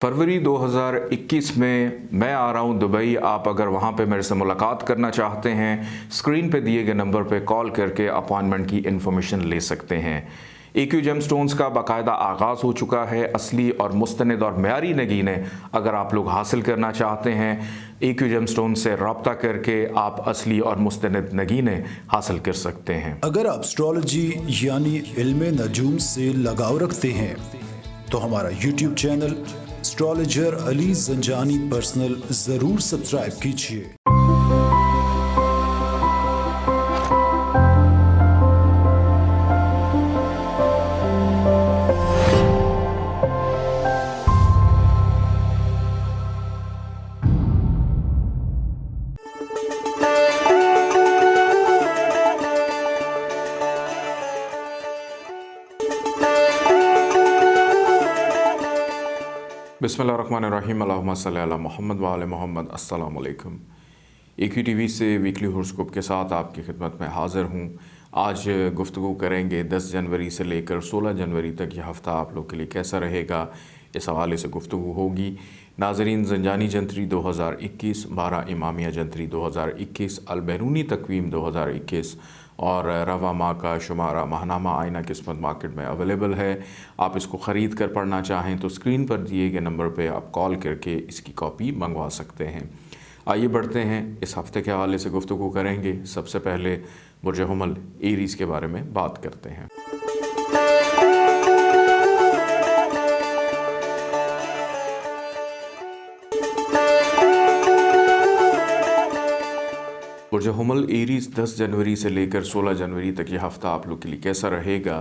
फरवरी 2021 में मैं आ रहा हूं दुबई। आप अगर वहां पे मेरे से मुलाकात करना चाहते हैं, स्क्रीन पे दिए गए नंबर पे कॉल करके अपॉइंटमेंट की इन्फॉर्मेशन ले सकते हैं। AQ जेमस्टोन्स का बाकायदा आगाज़ हो चुका है। असली और मुस्तनद और मयारी नगीनें अगर आप लोग हासिल करना चाहते हैं, AQ जेमस्टोन्स से रब्ता करके आप असली और मुस्तनद नगीनें हासिल कर सकते हैं। अगर आप एस्ट्रोलॉजी यानी इल्म नजूम से लगाव रखते हैं तो हमारा YouTube channel astrologer Ali Zanjani personal जरूर सब्सक्राइब कीजिए। बिस्मिल्लाहिर्रहमानिर्रहीम, अल्लाहुम्मा सल्ली अला मोहम्मद व आले मोहम्मद। अस्सलामु अलैकुम। AQ TV से वीकली हॉरोस्कोप के साथ आपकी खिदमत में हाज़िर हूँ। आज गुफ्तगू करेंगे 10 जनवरी से लेकर 16 जनवरी तक यह हफ़्ता आप लोग के लिए कैसा रहेगा, इस हवाले से गुफ्तगू होगी। नाज़रीन, ज़ंजानी जंतरी 2021, 12 इमामिया जंतरी 2021, अलबैरूनी तकवीम 2021 और रवा माह का शुमारा माहनामा आइना किस्मत मार्केट में अवेलेबल है। आप इसको ख़रीद कर पढ़ना चाहें तो स्क्रीन पर दिए गए नंबर पे आप कॉल करके इसकी कॉपी मंगवा सकते हैं। आइए बढ़ते हैं, इस हफ़्ते के हवाले से गुफ्तगू करेंगे। सबसे पहले बुर्ज हुमल एरीज़ के बारे में बात करते हैं। बुर्ज हुमल एरीज़ 10 जनवरी से लेकर 16 जनवरी तक यह हफ़्ता आप लोग के लिए कैसा रहेगा।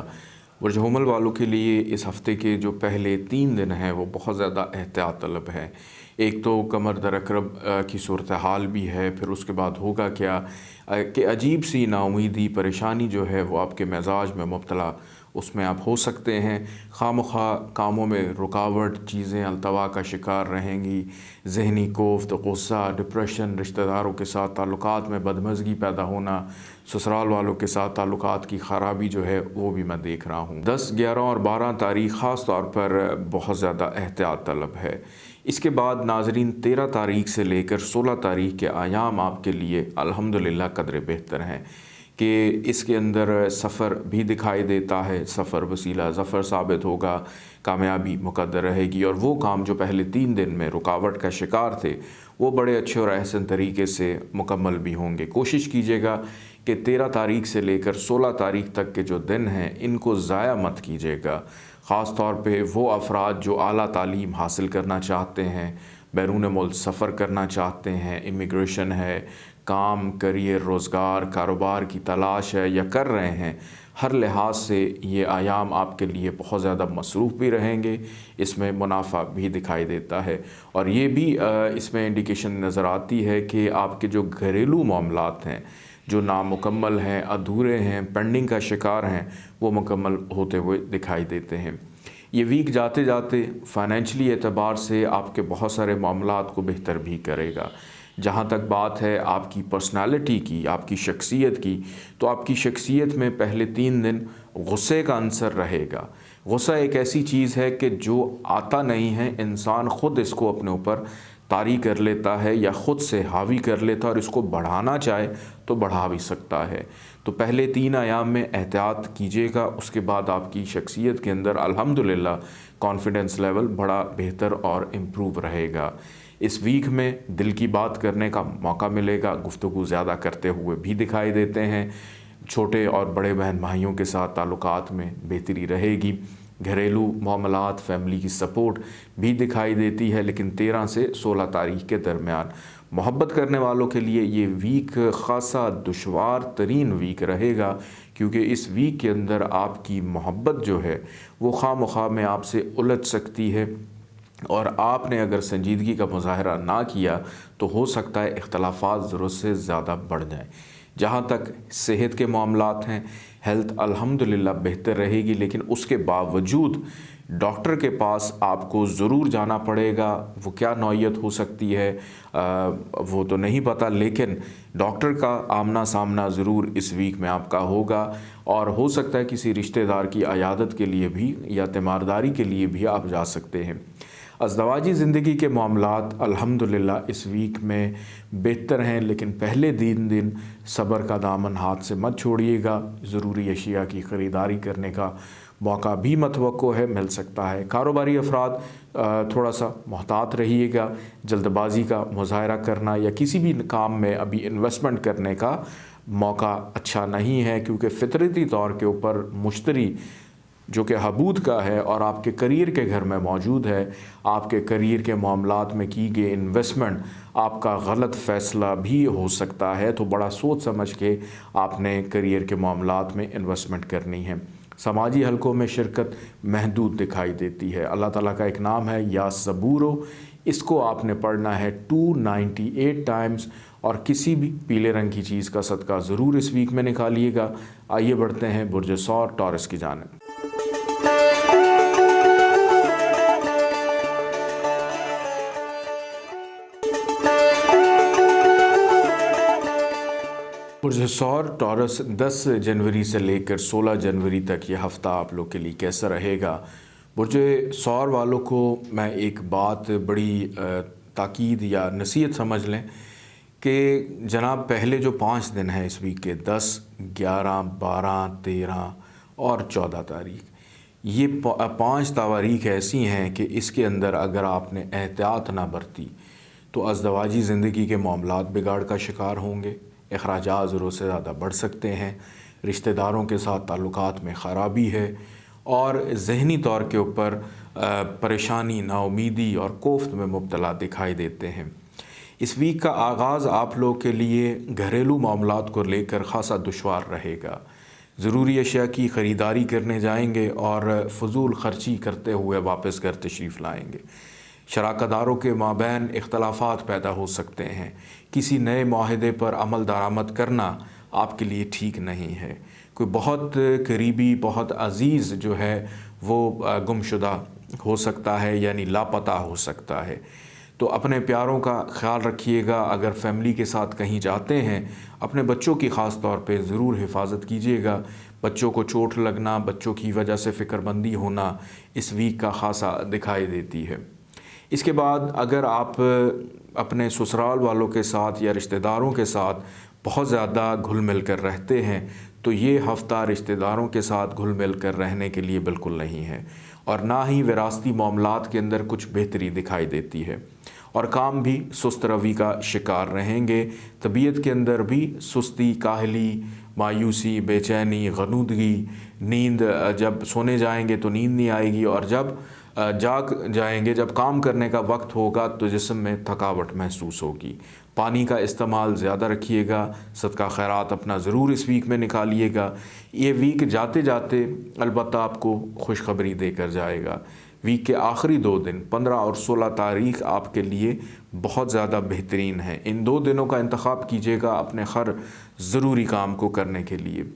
बुर्ज हुमल वालों के लिए इस हफ़्ते के जो पहले 3 दिन हैं वो बहुत ज़्यादा एहतियात तलब है। एक तो कमर दरकरब की सूरत हाल भी है, फिर उसके बाद होगा क्या कि अजीब सी नाउमीदी परेशानी जो है वो आपके मिजाज में मुब्तला उसमें आप हो सकते हैं। खामखा कामों में रुकावट, चीज़ें अल्तवा का शिकार रहेंगी। ज़हनी कोफ्त, गुस्सा, डिप्रेशन, रिश्तेदारों के साथ ताल्लुकात में बदमज़गी पैदा होना, ससुराल वालों के साथ ताल्लुकात की ख़राबी जो है वो भी मैं देख रहा हूँ। 10, 11 और 12 तारीख़ ख़ास तौर पर बहुत ज़्यादा एहतियात तलब है। इसके बाद नाज़रीन 13 तारीख़ से लेकर 16 तारीख़ के आयाम आपके लिए अल्हम्दुलिल्लाह कदरे बेहतर हैं कि इसके अंदर सफ़र भी दिखाई देता है। सफ़र वसीला ज़फ़र साबित होगा, कामयाबी मुक़द्दर रहेगी और वो काम जो पहले 3 दिन में रुकावट का शिकार थे वो बड़े अच्छे और अहसन तरीके से मुकम्मल भी होंगे। कोशिश कीजिएगा कि 13 तारीख़ से लेकर 16 तारीख़ तक के जो दिन हैं इनको ज़ाया मत कीजिएगा। ख़ास तौर पे वो अफराद जो आला तालीम हासिल करना चाहते हैं, बैरून मुल्क सफ़र करना चाहते हैं, इमिग्रेशन है, काम, करियर, रोज़गार, कारोबार की तलाश है या कर रहे हैं, हर लिहाज से ये आयाम आपके लिए बहुत ज़्यादा मसरूफ़ भी रहेंगे। इसमें मुनाफा भी दिखाई देता है और ये भी इसमें इंडिकेशन नज़र आती है कि आपके जो घरेलू मामलात हैं जो नामुकम्मल हैं, अधूरे हैं, पेंडिंग का शिकार हैं, वो मुकम्मल होते हुए दिखाई देते हैं। ये वीक जाते जाते फ़ाइनेंशली एतबार से आपके बहुत सारे मामलात को बेहतर भी करेगा। जहाँ तक बात है आपकी पर्सनालिटी की, आपकी शख्सियत की, तो आपकी शख्सियत में पहले 3 दिन गुस्से का अंसर रहेगा। गुस्सा एक ऐसी चीज़ है कि जो आता नहीं है, इंसान ख़ुद इसको अपने ऊपर तारी कर लेता है या ख़ुद से हावी कर लेता है और इसको बढ़ाना चाहे तो बढ़ा भी सकता है। तो पहले 3 आयाम में एहतियात कीजिएगा, उसके बाद आपकी शख्सियत के अंदर अल्हम्दुलिल्लाह कॉन्फिडेंस लेवल बड़ा बेहतर और इम्प्रूव रहेगा। इस वीक में दिल की बात करने का मौका मिलेगा, गुफ्तगू ज़्यादा करते हुए भी दिखाई देते हैं। छोटे और बड़े बहन भाइयों के साथ ताल्लुकात में बेहतरी रहेगी। घरेलू मामलात, फैमिली की सपोर्ट भी दिखाई देती है। लेकिन 13 से 16 तारीख़ के दरमियान मोहब्बत करने वालों के लिए ये वीक ख़ासा दुश्वार तरीन वीक रहेगा, क्योंकि इस वीक के अंदर आपकी मोहब्बत जो है वो खामख़ा में आपसे उलझ सकती है और आपने अगर संजीदगी का मुज़ाहरा ना किया तो हो सकता है इख्तलाफात ज़रूरत से ज़्यादा बढ़ जाएँ। जहाँ तक सेहत के मामलात हैं, हेल्थ अल्हम्दुलिल्लाह बेहतर रहेगी, लेकिन उसके बावजूद डॉक्टर के पास आपको ज़रूर जाना पड़ेगा। वो क्या नौइयत हो सकती है वो तो नहीं पता, लेकिन डॉक्टर का आमना सामना ज़रूर इस वीक में आपका होगा और हो सकता है किसी रिश्तेदार की अयादत के लिए भी या तीमारदारी के लिए भी आप जा सकते हैं। ازدواجی ज़िंदगी के मामलात अल्हम्दुलिल्लाह इस वीक में बेहतर हैं, लेकिन पहले 3 दिन सब्र का दामन हाथ से मत छोड़िएगा। ज़रूरी अशिया की ख़रीदारी करने का मौका भी मतवक्को है, मिल सकता है। कारोबारी अफराद थोड़ा सा मोहतात रहिएगा। जल्दबाजी का मुज़ाहरा करना या किसी भी काम में अभी इन्वेस्टमेंट करने का मौका अच्छा नहीं है, क्योंकि फितरती तौर के ऊपर मुश्तरी जो कि हबूद का है और आपके करियर के घर में मौजूद है, आपके करियर के मामलात में की गई इन्वेस्टमेंट आपका गलत फ़ैसला भी हो सकता है। तो बड़ा सोच समझ के आपने करियर के मामलात में इन्वेस्टमेंट करनी है। समाजी हलकों में शिरकत महदूद दिखाई देती है। अल्लाह ताला का एक नाम है या सबूरो, इसको आपने पढ़ना है 298 टाइम्स और किसी भी पीले रंग की चीज़ का सदका ज़रूर इस वीक में निकालिएगा। आइए बढ़ते हैं बुर्ज सौर टॉरस की जानिब। बुर्ज सौर टॉरस 10 जनवरी से लेकर 16 जनवरी तक ये हफ़्ता आप लोग के लिए कैसा रहेगा। बुर्ज सौर वालों को मैं एक बात बड़ी ताकीद या नसीहत समझ लें कि जनाब पहले जो 5 दिन हैं इस वीक के 10, 11, 12, 13 और 14 तारीख, ये 5 तारीख ऐसी हैं कि इसके अंदर अगर आपने एहतियात ना बरती तो अज़दवाजी ज़िंदगी के मामलात बिगाड़ का शिकार होंगे, अखराजात ज़रूरत से ज़्यादा बढ़ सकते हैं, रिश्तेदारों के साथ ताल्लुकात में ख़राबी है और ज़हनी तौर के ऊपर परेशानी, नाउमीदी और कोफ्त में मुब्तला दिखाई देते हैं। इस वीक का आगाज़ आप लोग के लिए घरेलू मामलात को लेकर ख़ासा दुश्वार रहेगा। ज़रूरी अशिया की ख़रीदारी करने जाएंगे और फ़ुज़ूल ख़र्ची करते हुए वापस घर तशरीफ़ लाएंगे। शराकतदारों के माबैन इख्तलाफात पैदा हो सकते हैं। किसी नए माहिदे पर अमल दरामद करना आपके लिए ठीक नहीं है। कोई बहुत करीबी, बहुत अज़ीज़ जो है वो गुमशुदा हो सकता है, यानी लापता हो सकता है। तो अपने प्यारों का ख्याल रखिएगा। अगर फैमिली के साथ कहीं जाते हैं, अपने बच्चों की ख़ास तौर पे ज़रूर हिफाजत कीजिएगा। बच्चों को चोट लगना, बच्चों की वजह से फ़िक्रमंदी होना इस वीक का ख़ासा दिखाई देती है। इसके बाद अगर आप अपने ससुराल वालों के साथ या रिश्तेदारों के साथ बहुत ज़्यादा घुल मिल कर रहते हैं तो ये हफ़्ता रिश्तेदारों के साथ घुल मिल कर रहने के लिए बिल्कुल नहीं है, और ना ही विरासती मामलात के अंदर कुछ बेहतरी दिखाई देती है, और काम भी सुस्त रवि का शिकार रहेंगे। तबीयत के अंदर भी सुस्ती, काहली, मायूसी, बेचैनी, गनूदगी, नींद, जब सोने जाएंगे तो नींद नहीं आएगी, और जब जाग जाएंगे, जब काम करने का वक्त होगा तो जिस्म में थकावट महसूस होगी। पानी का इस्तेमाल ज़्यादा रखिएगा। सदका खैरात अपना ज़रूर इस वीक में निकालिएगा। ये वीक जाते जाते अलबत्ता आपको खुशखबरी देकर जाएगा। वीक के आखिरी 2 दिन 15 और 16 तारीख आपके लिए बहुत ज़्यादा बेहतरीन है। इन 2 दिनों का इंतखाब कीजिएगा अपने हर ज़रूरी काम को करने के लिए।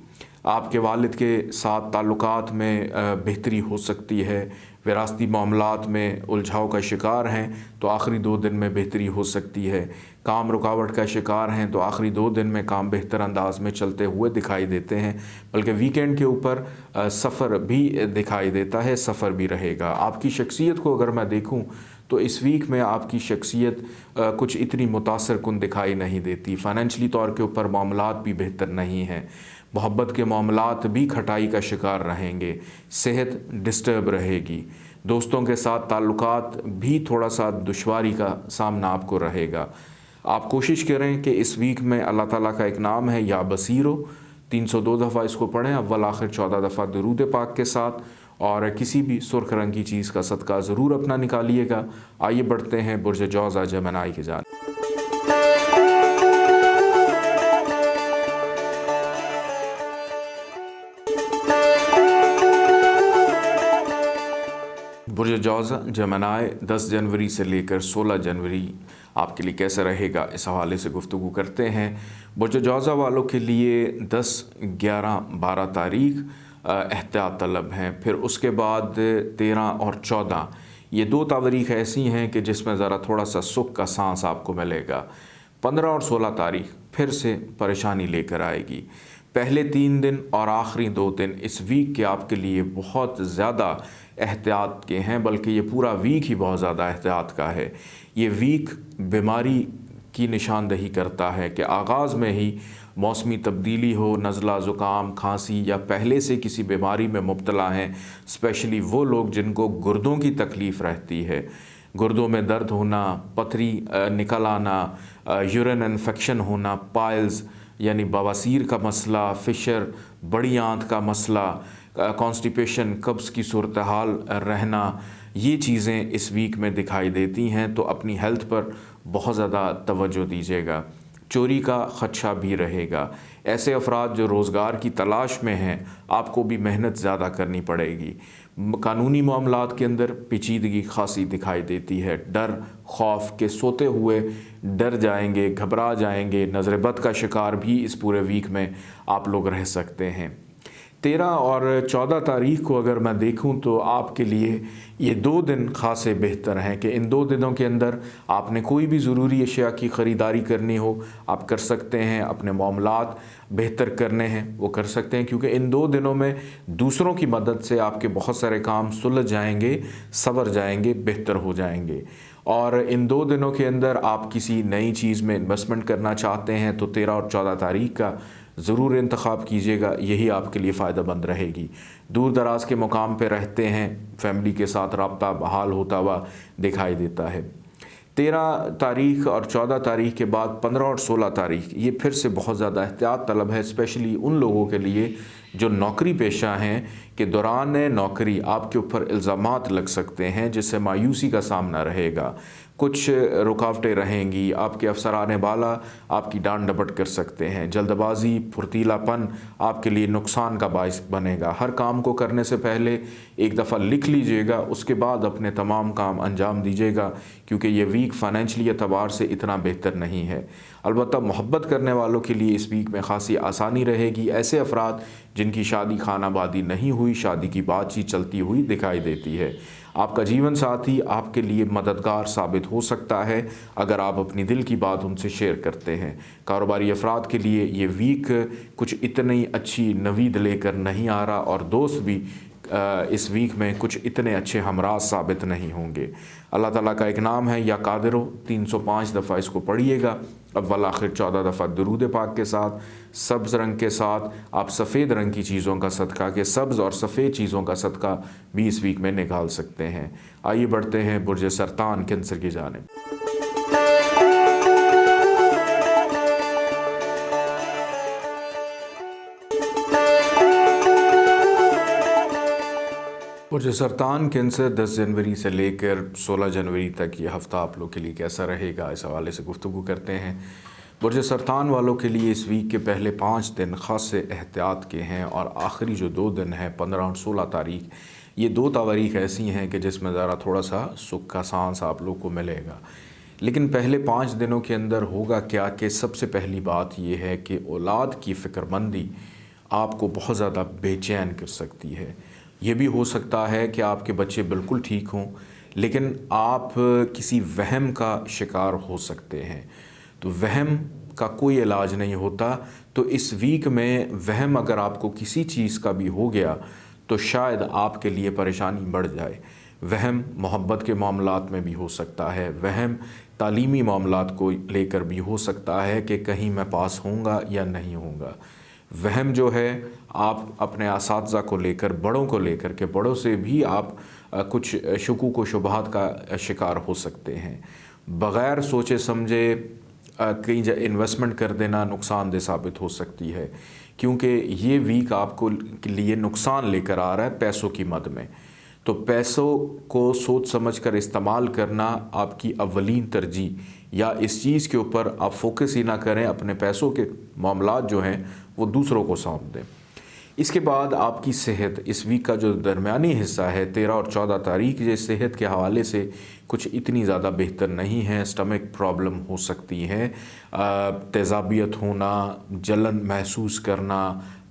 आपके वालिद के साथ ताल्लुकात में बेहतरी हो सकती है। विरासती मामलात में उलझाव का शिकार हैं तो आखिरी 2 दिन में बेहतरी हो सकती है। काम रुकावट का शिकार हैं तो आखिरी 2 दिन में काम बेहतर अंदाज में चलते हुए दिखाई देते हैं। बल्कि वीकेंड के ऊपर सफ़र भी दिखाई देता है, सफ़र भी रहेगा। आपकी शख्सियत को अगर मैं देखूं तो इस वीक में आपकी शख्सियत कुछ इतनी मुतासर कुन दिखाई नहीं देती। फ़ाइनेंशली तौर के ऊपर मामलात भी बेहतर नहीं हैं। मोहब्बत के मामलात भी खटाई का शिकार रहेंगे। सेहत डिस्टर्ब रहेगी। दोस्तों के साथ ताल्लुकात भी थोड़ा सा दुश्वारी का सामना आपको रहेगा। आप कोशिश करें कि इस वीक में अल्लाह ताला का एक नाम है या बसीरो, 302 दफ़ा इसको पढ़ें, अव्वल आखिर 14 दफ़ा दुरूद पाक के साथ, और किसी भी सुर्ख रंग की चीज़ का सदका ज़रूर अपना निकालिएगा। आइए बढ़ते हैं बुर्ज जौज़ा जमनाई की जानिब। बुर्ज जौज़ा जमनाई 10 जनवरी से लेकर 16 जनवरी आपके लिए कैसा रहेगा, इस हवाले से गुफ्तगू करते हैं। बुर्ज जौज़ा वालों के लिए 10, 11, 12 तारीख एहतियात तलब हैं। फिर उसके बाद 13 और 14 ये 2 तारीख ऐसी हैं कि जिसमें ज़रा थोड़ा सा सुख का सांस आपको मिलेगा। 15 और 16 तारीख फिर से परेशानी लेकर आएगी। پہلے 3 دن اور آخری 2 دن اس ویک کے آپ کے لیے بہت زیادہ احتیاط کے ہیں، بلکہ یہ پورا ویک ہی بہت زیادہ احتیاط کا ہے۔ یہ ویک بیماری کی نشاندہی کرتا ہے کہ آغاز میں ہی موسمی تبدیلی ہو، نزلہ، زکام، کھانسی یا پہلے سے کسی بیماری میں مبتلا ہیں، اسپیشلی وہ لوگ جن کو گردوں کی تکلیف رہتی ہے، گردوں میں درد ہونا، پتھری نکل آنا، یورین انفیکشن ہونا، پائلز یعنی بواسیر کا مسئلہ، فشر، بڑی آنت کا مسئلہ، کانسٹیپیشن، قبض کی صورتحال رہنا، یہ چیزیں اس ویک میں دکھائی دیتی ہیں، تو اپنی ہیلتھ پر بہت زیادہ توجہ دیجیے گا۔ چوری کا خدشہ بھی رہے گا۔ ایسے افراد جو روزگار کی تلاش میں ہیں، آپ کو بھی محنت زیادہ کرنی پڑے گی۔ قانونی معاملات کے اندر پیچیدگی خاصی دکھائی دیتی ہے، ڈر، خوف کے سوتے ہوئے ڈر جائیں گے، گھبرا جائیں گے، نظر بد کا شکار بھی اس پورے ویک میں آپ لوگ رہ سکتے ہیں۔ 13 اور 14 تاریخ کو اگر میں دیکھوں تو آپ کے لیے یہ 2 دن خاصے بہتر ہیں کہ ان 2 دنوں کے اندر آپ نے کوئی بھی ضروری اشیاء کی خریداری کرنی ہو، آپ کر سکتے ہیں، اپنے معاملات بہتر کرنے ہیں وہ کر سکتے ہیں، کیونکہ ان 2 دنوں میں دوسروں کی مدد سے آپ کے بہت سارے کام سلجھ جائیں گے، سنور جائیں گے، بہتر ہو جائیں گے۔ اور ان 2 دنوں کے اندر آپ کسی نئی چیز میں انویسٹمنٹ کرنا چاہتے ہیں تو 13 اور 14 تاریخ کا ضرور انتخاب کیجیے گا، یہی آپ کے لیے فائدہ مند رہے گی۔ دور دراز کے مقام پہ رہتے ہیں، فیملی کے ساتھ رابطہ بحال ہوتا ہوا دکھائی دیتا ہے۔ 13 تاریخ اور 14 تاریخ کے بعد 15 اور 16 تاریخ یہ پھر سے بہت زیادہ احتیاط طلب ہے، اسپیشلی ان لوگوں کے لیے جو نوکری پیشہ ہیں کہ دوران نوکری آپ کے اوپر الزامات لگ سکتے ہیں جس سے مایوسی کا سامنا رہے گا، کچھ رکاوٹیں رہیں گی، آپ کے افسران بالا آپ کی ڈانٹ ڈپٹ کر سکتے ہیں، جلد بازی، پھرتیلا پن آپ کے لیے نقصان کا باعث بنے گا۔ ہر کام کو کرنے سے پہلے ایک دفعہ لکھ لیجئے گا، اس کے بعد اپنے تمام کام انجام دیجیے گا، کیونکہ یہ ویک فائنینشلی اعتبار سے اتنا بہتر نہیں ہے۔ البتہ محبت کرنے والوں کے لیے اس ویک میں خاصی آسانی رہے گی۔ ایسے افراد جن کی شادی خانہ بادی نہیں ہوئی، شادی کی بات چیت چلتی ہوئی دکھائی دیتی ہے۔ آپ کا جیون ساتھی آپ کے لیے مددگار ثابت ہو سکتا ہے اگر آپ اپنی دل کی بات ان سے شیئر کرتے ہیں۔ کاروباری افراد کے لیے یہ ویک کچھ اتنی اچھی نوید لے کر نہیں آ رہا، اور دوست بھی اس ویک میں کچھ اتنے اچھے ہمراز ثابت نہیں ہوں گے۔ اللہ تعالیٰ کا ایک نام ہے یا قادر، 305 دفعہ اس کو پڑھیے گا، اول آخر 14 دفعہ درود پاک کے ساتھ، سبز رنگ کے ساتھ آپ سفید رنگ کی چیزوں کا صدقہ کے سبز اور سفید چیزوں کا صدقہ بھی اس ویک میں نکال سکتے ہیں۔ آئیے بڑھتے ہیں برج سرطان کینسر کی جانب۔ برج سرطان کینسر 10 جنوری سے لے کر 16 جنوری تک یہ ہفتہ آپ لوگ کے لیے کیسا رہے گا، اس حوالے سے گفتگو کرتے ہیں۔ برج سرطان والوں کے لیے اس ویک کے پہلے 5 دن خاصے احتیاط کے ہیں، اور آخری جو 2 دن ہیں 15 اور 16 تاریخ، یہ 2 تاریخ ایسی ہیں کہ جس میں ذرا تھوڑا سا سکھ کا سانس آپ لوگ کو ملے گا۔ لیکن پہلے 5 دنوں کے اندر ہوگا کیا کہ سب سے پہلی بات یہ ہے کہ اولاد کی فکر مندی آپ کو بہت زیادہ بے چین کر سکتی ہے۔ یہ بھی ہو سکتا ہے کہ آپ کے بچے بالکل ٹھیک ہوں، لیکن آپ کسی وہم کا شکار ہو سکتے ہیں۔ تو وہم کا کوئی علاج نہیں ہوتا، تو اس ویک میں وہم اگر آپ کو کسی چیز کا بھی ہو گیا تو شاید آپ کے لیے پریشانی بڑھ جائے۔ وہم محبت کے معاملات میں بھی ہو سکتا ہے، وہم تعلیمی معاملات کو لے کر بھی ہو سکتا ہے کہ کہیں میں پاس ہوں گا یا نہیں ہوں گا۔ وہم جو ہے آپ اپنے اساتذہ کو لے کر، بڑوں کو لے کر، کہ بڑوں سے بھی آپ کچھ شکوک و شبہات کا شکار ہو سکتے ہیں۔ بغیر سوچے سمجھے کہیں انویسٹمنٹ کر دینا نقصان دہ ثابت ہو سکتی ہے، کیونکہ یہ ویک آپ کو لیے نقصان لے کر آ رہا ہے پیسوں کی مد میں۔ تو پیسوں کو سوچ سمجھ کر استعمال کرنا آپ کی اولین ترجیح، یا اس چیز کے اوپر آپ فوکس ہی نہ کریں، اپنے پیسوں کے معاملات جو ہیں وہ دوسروں کو سونپ دیں۔ اس کے بعد آپ کی صحت، اس ویک کا جو درمیانی حصہ ہے 13 اور 14 تاریخ، یہ صحت کے حوالے سے कुछ इतनी ज़्यादा बेहतर नहीं है। स्टमक प्रॉब्लम हो सकती है, तेज़ाबियत होना, जलन महसूस करना,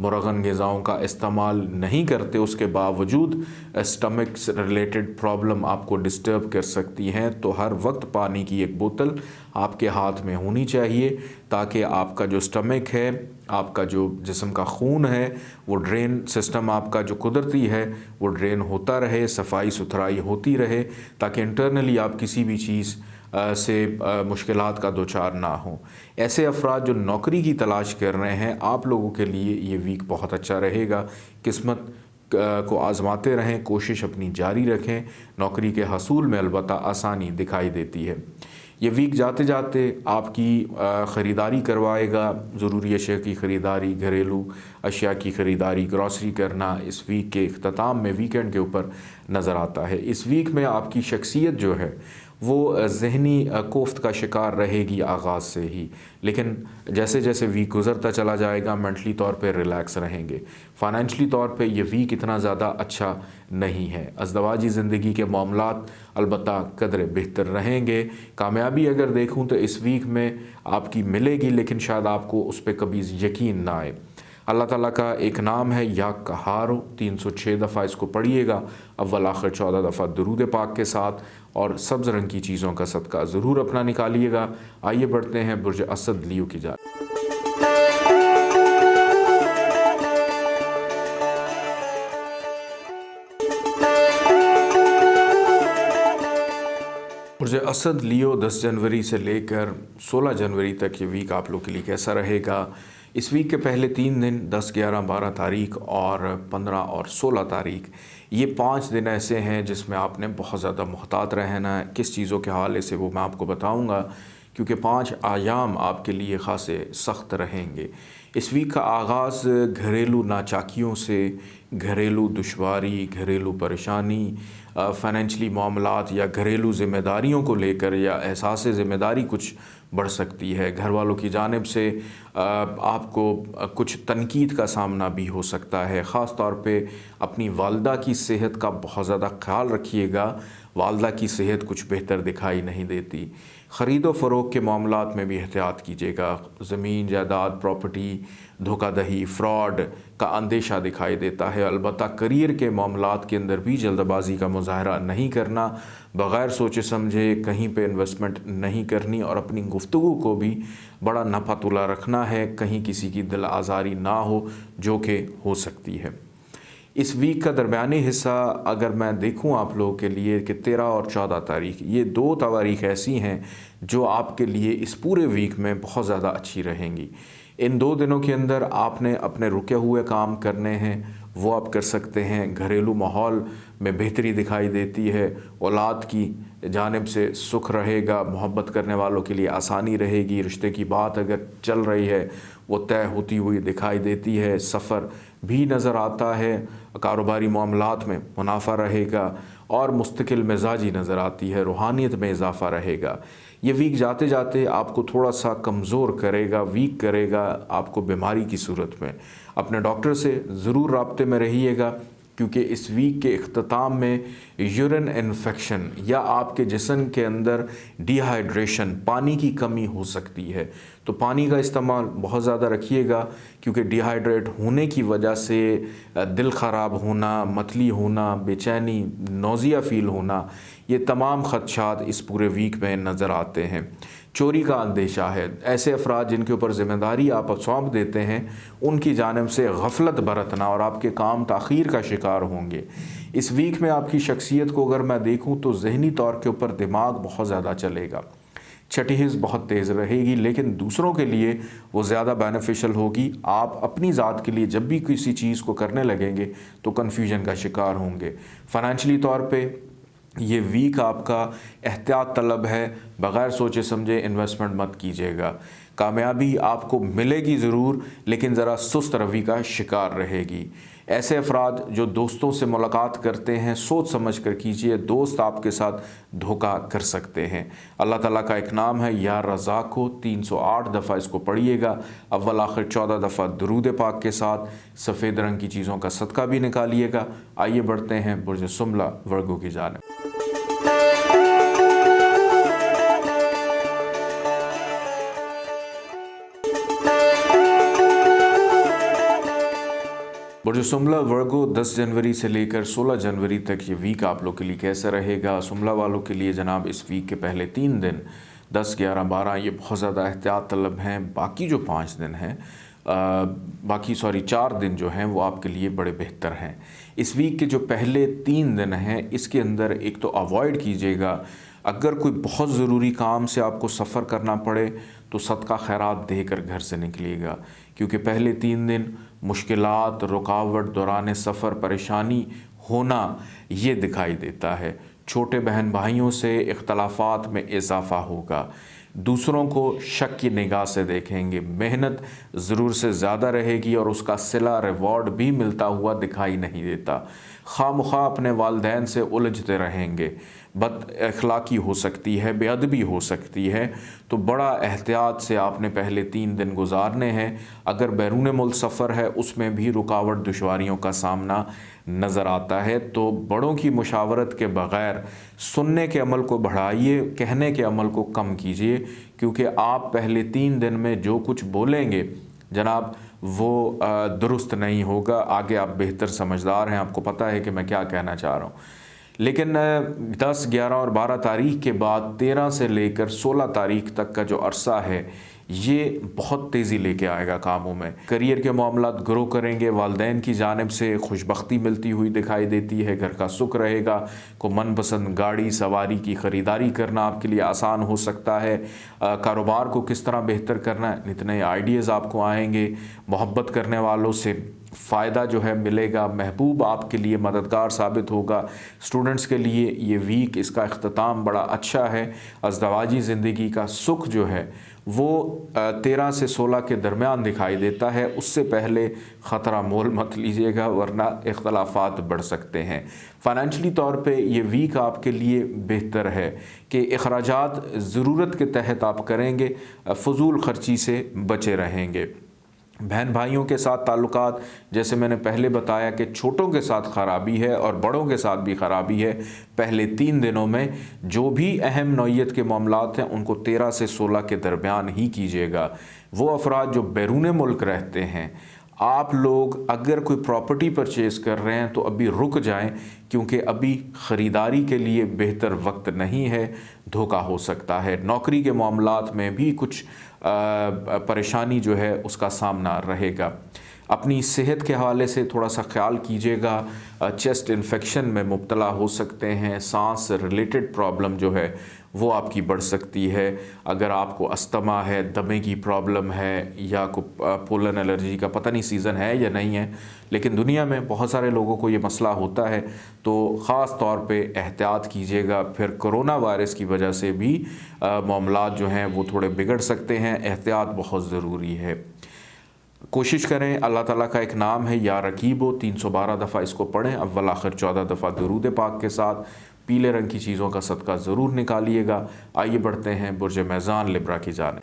मुरगन ग़िज़ाओं का इस्तेमाल नहीं करते उसके बावजूद स्टमक से रिलेटेड प्रॉब्लम आपको डिस्टर्ब कर सकती हैं। तो हर वक्त पानी की एक बोतल आपके हाथ में होनी चाहिए ताकि आपका जो स्टमक है, आपका जो जिस्म का खून है, वो ड्रेन सिस्टम आपका जो कुदरती है वो ड्रेन होता रहे, सफाई सुथराई होती रहे, ताकि इंटरनली आप किसी भी चीज़ से मुश्किलात का दोचार ना हो। ऐसे अफराद जो नौकरी की तलाश कर रहे हैं, आप लोगों के लिए ये वीक बहुत अच्छा रहेगा। किस्मत को आज़माते रहें, कोशिश अपनी जारी रखें, नौकरी के हसूल में अलबत्ता आसानी दिखाई देती है। ये वीक जाते जाते आपकी ख़रीदारी करवाएगा, ज़रूरी अशिया की ख़रीदारी, घरेलू अशिया की ख़रीदारी, ग्रॉसरी करना इस वीक के इख्तिताम में वीकेंड के ऊपर नज़र आता है। इस वीक में आपकी शख्सियत जो है वो ज़हनी कोफ्त का शिकार रहेगी आगाज़ से ही, लेकिन जैसे जैसे वीक गुज़रता चला जाएगा मेंटली तौर पे रिलैक्स रहेंगे। फ़ाइनेंशली तौर पे ये वीक इतना ज़्यादा अच्छा नहीं है। अज़दवाजी ज़िंदगी के मामलात अलबत्ता कदरे बेहतर रहेंगे। कामयाबी अगर देखूँ तो इस वीक में आपकी मिलेगी, लेकिन शायद आपको उस पर कभी यकीन ना आए। अल्लाह ताला का एक नाम है या कहारो, 306 दफ़ा इसको पढ़िएगा, अव्वल आखिर 14 दफ़ा दुरूद पाक के साथ, और सब्ज़ रंग की चीज़ों का सदका ज़रूर अपना निकालिएगा। आइए बढ़ते हैं बुर्ज असद लियो की जानिब। बुर्ज असद लियो 10 जनवरी से लेकर 16 जनवरी तक ये वीक आप लोग के लिए कैसा रहेगा। इस वीक के पहले 3 दिन 10, 11, 12 तारीख और 15 और 16 तारीख, ये 5 दिन ऐसे हैं जिसमें आपने बहुत ज़्यादा मुहतात रहना है। किस चीज़ों के हवाले से वो मैं आपको बताऊंगा, क्योंकि 5 आयाम आपके लिए ख़ासे सख्त रहेंगे। इस वीक का आगाज़ घरेलू नाचाकियों से, घरेलू दुश्वारी, घरेलू परेशानी, फ़ाइनेंशली मामलात या घरेलू ज़िम्मेदारियों को लेकर या एहसास ज़िम्मेदारी कुछ बढ़ सकती है। घर वालों की जानिब से आपको कुछ तनकीद का सामना भी हो सकता है। ख़ास तौर पे अपनी वालदा की सेहत का बहुत ज़्यादा ख्याल रखिएगा। वालदा की सेहत कुछ बेहतर दिखाई नहीं देती। ख़रीद व फ़रोख्त के मामलात में भी एहतियात कीजिएगा। ज़मीन, जायदाद, प्रॉपर्टी, धोखाधड़ी, फ्रॉड का अंदेशा दिखाई देता है। अलबत्ता करियर के मामलात के अंदर भी जल्दबाजी का मुज़ाहरा नहीं करना, बग़ैर सोचे समझे कहीं पे इन्वेस्टमेंट नहीं करनी, और अपनी गुफ्तगू को भी बड़ा नफ़ा तुला रखना है, कहीं किसी की दिल आज़ारी ना हो जो कि हो सकती है। इस वीक का दरमियानी हिस्सा अगर मैं देखूं आप लोगों के लिए कि 13 और 14 तारीख, ये 2 तारीख ऐसी हैं जो आपके लिए इस पूरे वीक में बहुत ज़्यादा अच्छी रहेंगी। इन 2 दिनों के अंदर आपने अपने रुके हुए काम करने हैं, वो आप कर सकते हैं। घरेलू माहौल में बेहतरी दिखाई देती है, औलाद की जानिब से सुख रहेगा, मोहब्बत करने वालों के लिए आसानी रहेगी, रिश्ते की बात अगर चल रही है वो तय होती हुई दिखाई देती है, सफ़र भी नज़र आता है, कारोबारी मामलात में मुनाफा रहेगा और मुस्तकिल मिजाजी नज़र आती है, रूहानियत में इजाफ़ा रहेगा। ये वीक जाते जाते आपको थोड़ा सा कमज़ोर करेगा, वीक करेगा, आपको बीमारी की सूरत में। अपने डॉक्टर से ज़रूर राब्ते में रहिएगा, क्योंकि इस वीक के इख्तिताम में यूरिन इन्फेक्शन या आपके जिस्म के अंदर डिहाइड्रेशन, पानी की कमी हो सकती है। तो पानी का इस्तेमाल बहुत ज़्यादा रखिएगा, क्योंकि डिहाइड्रेट होने की वजह से दिल ख़राब होना, मतली होना, बेचैनी, नौज़िया फ़ील होना, ये तमाम ख़दशात इस पूरे वीक में नज़र आते हैं। चोरी का अंदेशा है। ऐसे अफराद जिनके ऊपर ज़िम्मेदारी आप सौंप देते हैं, उनकी जानिब से गफलत बरतना और आपके काम ताख़ीर का शिकार होंगे। इस वीक में आपकी शख्सियत को अगर मैं देखूं तो ज़हनी तौर के ऊपर दिमाग बहुत ज़्यादा चलेगा, छठी हिस्स बहुत तेज़ रहेगी, लेकिन दूसरों के लिए वो ज़्यादा बेनिफिशियल होगी। आप अपनी ज़ात के लिए जब भी किसी चीज़ को करने लगेंगे तो कन्फ्यूजन का शिकार होंगे। फ़ाइनेंशली तौर पे ये वीक आपका एहतियात तलब है, बग़ैर सोचे समझे इन्वेस्टमेंट मत कीजिएगा। कामयाबी आपको मिलेगी ज़रूर, लेकिन ज़रा सुस्त रवि का शिकार रहेगी। ऐसे अफराद जो दोस्तों से मुलाकात करते हैं, सोच समझ कर कीजिए, दोस्त आपके साथ धोखा कर सकते हैं। अल्लाह ताला का एक नाम है या रज़ाक हो, 308 दफ़ा इसको पढ़िएगा, अव्वल आखिर 14 दफ़ा दुरूद पाक के साथ। सफ़ेद रंग की चीज़ों का सदका भी निकालिएगा। आइए बढ़ते हैं बुर्ज सुमला वर्गों की जानिब। बुर्ज सुमला वर्गो 10 जनवरी से लेकर 16 जनवरी तक ये वीक आप लोग के लिए कैसा रहेगा। सुमला वालों के लिए जनाब इस वीक के पहले 3 दिन 10, 11, 12 ये बहुत ज़्यादा एहतियात तलब हैं। बाकी जो 5 दिन हैं बाकी 4 दिन जो हैं वो आपके लिए बड़े बेहतर हैं। इस वीक के जो पहले 3 दिन हैं इसके अंदर एक तो अवॉइड कीजिएगा, अगर कोई बहुत ज़रूरी काम से आपको सफ़र करना पड़े तो सदका खैरात देकर घर से निकलिएगा, क्योंकि पहले 3 दिन मुश्किलात, रुकावट, दौरान सफ़र परेशानी होना ये दिखाई देता है। छोटे बहन भाइयों से इख्तलाफात में इजाफ़ा होगा, दूसरों को शक की निगाह से देखेंगे, मेहनत ज़रूर से ज़्यादा रहेगी और उसका सिला रिवॉर्ड भी मिलता हुआ दिखाई नहीं देता। खामखा अपने वालिदैन से उलझते रहेंगे, बद अखलाकी हो सकती है, बेअदबी हो सकती है, तो बड़ा एहतियात से आपने पहले 3 दिन गुजारने हैं। अगर बैरून मुल्क सफ़र है उसमें भी रुकावट दुश्वारियों का सामना नज़र आता है, तो बड़ों की मुशावरत के बग़ैर सुनने के अमल को बढ़ाइए, कहने के अमल को कम कीजिए, क्योंकि आप पहले 3 दिन में जो कुछ बोलेंगे जनाब वो दुरुस्त नहीं होगा। आगे आप बेहतर समझदार हैं, आपको पता है कि मैं क्या कहना चाह रहा हूँ। लेकिन 10, 11 और 12 तारीख के बाद 13 से लेकर 16 तारीख तक का जो अरसा है ये बहुत तेज़ी लेके आएगा कामों में। करियर के मामलात ग्रो करेंगे, वालिदैन की जानिब से खुशबख्ती मिलती हुई दिखाई देती है, घर का सुख रहेगा, को मनपसंद गाड़ी सवारी की ख़रीदारी करना आपके लिए आसान हो सकता है। कारोबार को किस तरह बेहतर करना है, इतने आइडियाज़ आपको आएंगे। मोहब्बत करने वालों से फ़ायदा जो है मिलेगा, महबूब आपके लिए मददगार साबित होगा। स्टूडेंट्स के लिए ये वीक, इसका अख्ताम बड़ा अच्छा है। अज़दवाजी ज़िंदगी का सुख जो है वो 13 से 16 के दरमियान दिखाई देता है, उससे पहले ख़तरा मोल मत लीजिएगा वरना इख्तलाफात बढ़ सकते हैं। फ़ाइनेंशली तौर पे ये वीक आपके लिए बेहतर है कि अखराजात ज़रूरत के तहत आप करेंगे, फ़ुज़ूल ख़र्ची से बचे रहेंगे। बहन भाइयों के साथ ताल्लुकात, जैसे मैंने पहले बताया कि छोटों के साथ ख़राबी है और बड़ों के साथ भी ख़राबी है। पहले 3 दिनों में जो भी अहम नौइयत के मामलात हैं उनको 13 से 16 के दरमियान ही कीजिएगा। वो अफराद जो बैरून मुल्क रहते हैं, आप लोग अगर कोई प्रॉपर्टी परचेज़ कर रहे हैं तो अभी रुक जाएं, क्योंकि अभी ख़रीदारी के लिए बेहतर वक्त नहीं है, धोखा हो सकता है। नौकरी के मामलात में भी कुछ परेशानी जो है उसका सामना रहेगा। अपनी सेहत के हवाले से थोड़ा सा ख्याल कीजिएगा, चेस्ट इन्फेक्शन में मुब्तला हो सकते हैं, सांस रिलेटेड प्रॉब्लम जो है वो आपकी बढ़ सकती है। अगर आपको अस्थमा है, दमे की प्रॉब्लम है या को पोलन एलर्जी का, पता नहीं सीज़न है या नहीं है, लेकिन दुनिया में बहुत सारे लोगों को ये मसला होता है, तो ख़ास तौर पे एहतियात कीजिएगा। फिर कोरोना वायरस की वजह से भी मामलात जो हैं वो थोड़े बिगड़ सकते हैं, एहतियात बहुत ज़रूरी है। कोशिश करें, अल्लाह ताला का एक नाम है या रकीबो, 312 दफ़ा इसको पढ़ें, अव्वल आखिर 14 दफ़ा दुरूद पाक के साथ। पीले रंग की चीज़ों का सदका ज़रूर निकालिएगा। आइए बढ़ते हैं बुर्ज मेज़ान लिब्रा की जानिब।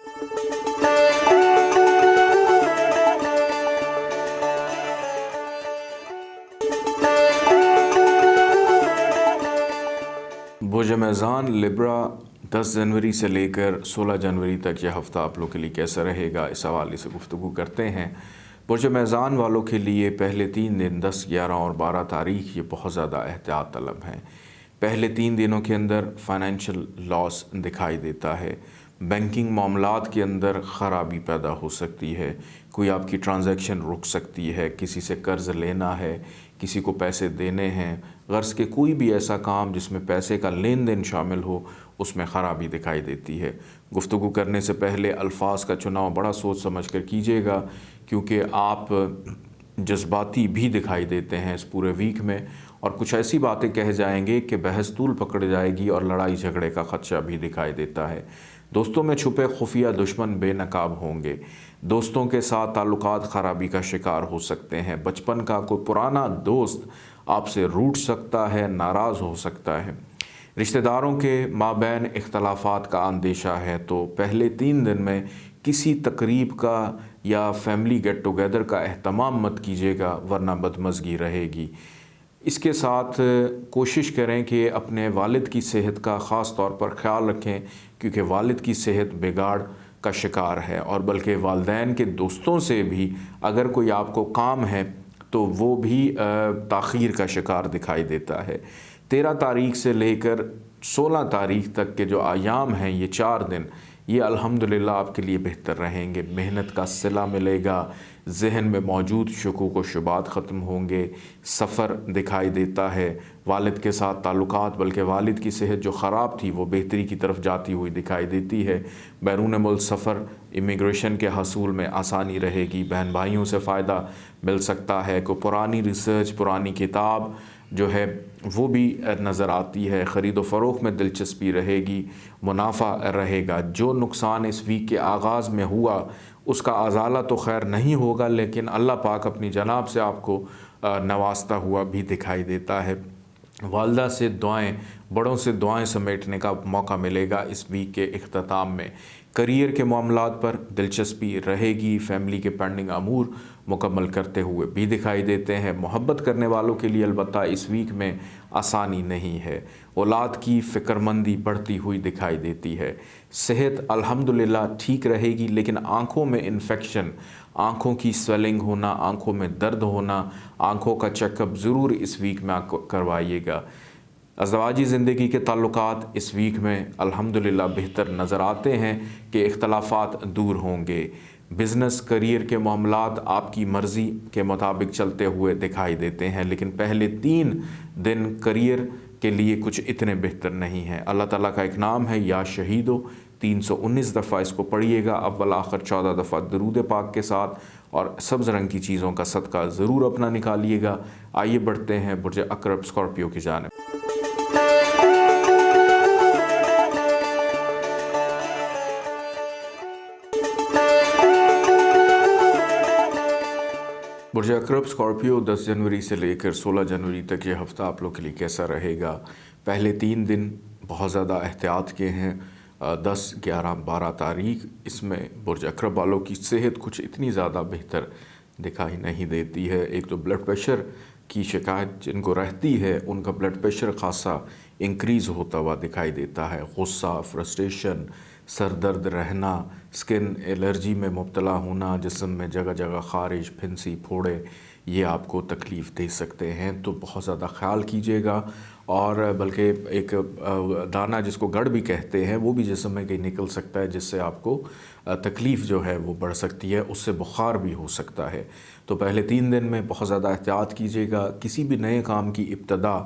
बुर्ज मेज़ान लिब्रा 10 जनवरी से लेकर 16 जनवरी तक यह हफ़्ता आप लोग के लिए कैसा रहेगा, इस हवाले से गुफ्तगू करते हैं। बुर्ज मेज़ान वालों के लिए पहले 3 दिन 10, 11 और 12 तारीख ये बहुत ज़्यादा एहतियात तलब हैं। पहले 3 दिनों के अंदर फ़ाइनेंशियल लॉस दिखाई देता है, बैंकिंग मामलात के अंदर ख़राबी पैदा हो सकती है, कोई आपकी ट्रांजैक्शन रुक सकती है, किसी से कर्ज़ लेना है, किसी को पैसे देने हैं, गर्ज़ के कोई भी ऐसा काम जिसमें पैसे का लेन देन शामिल हो उसमें ख़राबी दिखाई देती है। गुफ्तगू करने से पहले अल्फाज का चुनाव बड़ा सोच समझ कर कीजिएगा, क्योंकि आप जज्बाती भी दिखाई देते हैं इस पूरे वीक में, और कुछ ऐसी बातें कह जाएंगे कि बहस तूल पकड़ जाएगी और लड़ाई झगड़े का ख़दशा भी दिखाई देता है। दोस्तों में छुपे खुफिया दुश्मन बेनकाब होंगे, दोस्तों के साथ ताल्लुकात ख़राबी का शिकार हो सकते हैं। बचपन का कोई पुराना दोस्त आपसे रूठ सकता है, नाराज़ हो सकता है। रिश्तेदारों के माबैन इख्तलाफात का अंदेशा है, तो पहले 3 दिन में किसी तकरीब का या फैमिली गेट टुगेदर का एहतमाम मत कीजिएगा, वरना बदमज़गी रहेगी। इसके साथ कोशिश करें कि अपने वालिद की सेहत का ख़ास तौर पर ख़्याल रखें, क्योंकि वालिद की सेहत बिगाड़ का शिकार है। और बल्कि वालिदैन के दोस्तों से भी अगर कोई आपको काम है تو وہ بھی تاخیر کا شکار دکھائی دیتا ہے۔ 13 تاریخ سے لے کر 16 تاریخ تک کے جو ایام ہیں، یہ 4 دن، یہ الحمدللہ آپ کے لیے بہتر رہیں گے۔ محنت کا صلہ ملے گا، ذہن میں موجود شکوک و شبہات ختم ہوں گے، سفر دکھائی دیتا ہے، والد کے ساتھ تعلقات، بلکہ والد کی صحت جو خراب تھی وہ بہتری کی طرف جاتی ہوئی دکھائی دیتی ہے۔ بیرون ملک سفر، امیگریشن کے حصول میں آسانی رہے گی، بہن بھائیوں سے فائدہ مل سکتا ہے، کوئی پرانی ریسرچ، پرانی کتاب جو ہے وہ بھی نظر آتی ہے، خرید و فروخت میں دلچسپی رہے گی، منافع رہے گا۔ جو نقصان اس ویک کے آغاز میں ہوا اس کا ازالہ تو خیر نہیں ہوگا، لیکن اللہ پاک اپنی جناب سے آپ کو نوازتا ہوا بھی دکھائی دیتا ہے۔ والدہ سے دعائیں، بڑوں سے دعائیں سمیٹنے کا موقع ملے گا اس ویک کے اختتام میں۔ کریئر کے معاملات پر دلچسپی رہے گی، فیملی کے پینڈنگ امور مکمل کرتے ہوئے بھی دکھائی دیتے ہیں۔ محبت کرنے والوں کے لیے البتہ اس ویک میں آسانی نہیں ہے، اولاد کی فکر مندی بڑھتی ہوئی دکھائی دیتی ہے۔ صحت الحمدللہ ٹھیک رہے گی، لیکن آنکھوں میں انفیکشن، آنکھوں کی سویلنگ ہونا، آنکھوں میں درد ہونا، آنکھوں کا چیک اپ ضرور اس ویک میں کروائیے گا۔ ازدواجی زندگی کے تعلقات اس ویک میں الحمدللہ بہتر نظر آتے ہیں کہ اختلافات دور ہوں گے۔ بزنس، کریئر کے معاملات آپ کی مرضی کے مطابق چلتے ہوئے دکھائی دیتے ہیں، لیکن پہلے 3 دن کریئر کے لیے کچھ اتنے بہتر نہیں ہیں۔ اللہ تعالیٰ کا ایک نام ہے یا شہیدو، 319 دفعہ اس کو پڑھیے گا، اول آخر 14 دفعہ درود پاک کے ساتھ، اور سبز رنگ کی چیزوں کا صدقہ ضرور اپنا نکالیے گا۔ آئیے بڑھتے ہیں برج عقرب اسکارپیو کی جانب۔ برج عقرب اسکارپیو 10 جنوری سے لے کر 16 جنوری تک یہ ہفتہ آپ لوگ کے لیے کیسا رہے گا؟ پہلے 3 دن بہت زیادہ احتیاط کے ہیں، 10، 11، 12 تاریخ، اس میں برج عقرب والوں کی صحت کچھ اتنی زیادہ بہتر دکھائی نہیں دیتی ہے۔ ایک تو بلڈ پریشر کی شکایت جن کو رہتی ہے ان کا بلڈ پریشر خاصا انکریز ہوتا ہوا دکھائی دیتا ہے، غصہ، فرسٹریشن، سر درد رہنا، سکن الرجی میں مبتلا ہونا، جسم میں جگہ جگہ خارش، پھنسی، پھوڑے، یہ آپ کو تکلیف دے سکتے ہیں، تو بہت زیادہ خیال کیجیے گا۔ اور بلکہ ایک دانہ جس کو گڑھ بھی کہتے ہیں وہ بھی جسم میں کہیں نکل سکتا ہے، جس سے آپ کو تکلیف جو ہے وہ بڑھ سکتی ہے، اس سے بخار بھی ہو سکتا ہے۔ تو پہلے 3 دن میں بہت زیادہ احتیاط کیجیے گا۔ کسی بھی نئے کام کی ابتدا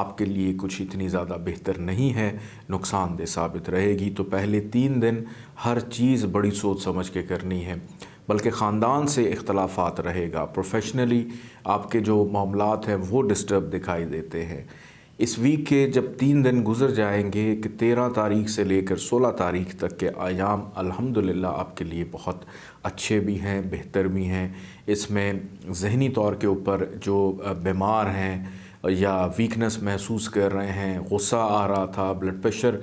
آپ کے لیے کچھ اتنی زیادہ بہتر نہیں ہے، نقصان دہ ثابت رہے گی۔ تو پہلے 3 دن ہر چیز بڑی سوچ سمجھ کے کرنی ہے، بلکہ خاندان سے اختلافات رہے گا، پروفیشنلی آپ کے جو معاملات ہیں وہ ڈسٹرب دکھائی دیتے ہیں۔ اس ویک کے جب 3 دن گزر جائیں گے کہ 13 تاریخ سے لے کر 16 تاریخ تک کے ایام الحمدللہ آپ کے لیے بہت اچھے بھی ہیں، بہتر بھی ہیں۔ اس میں ذہنی طور کے اوپر جو بیمار ہیں یا ویکنس محسوس کر رہے ہیں، غصہ آ رہا تھا، بلڈ پریشر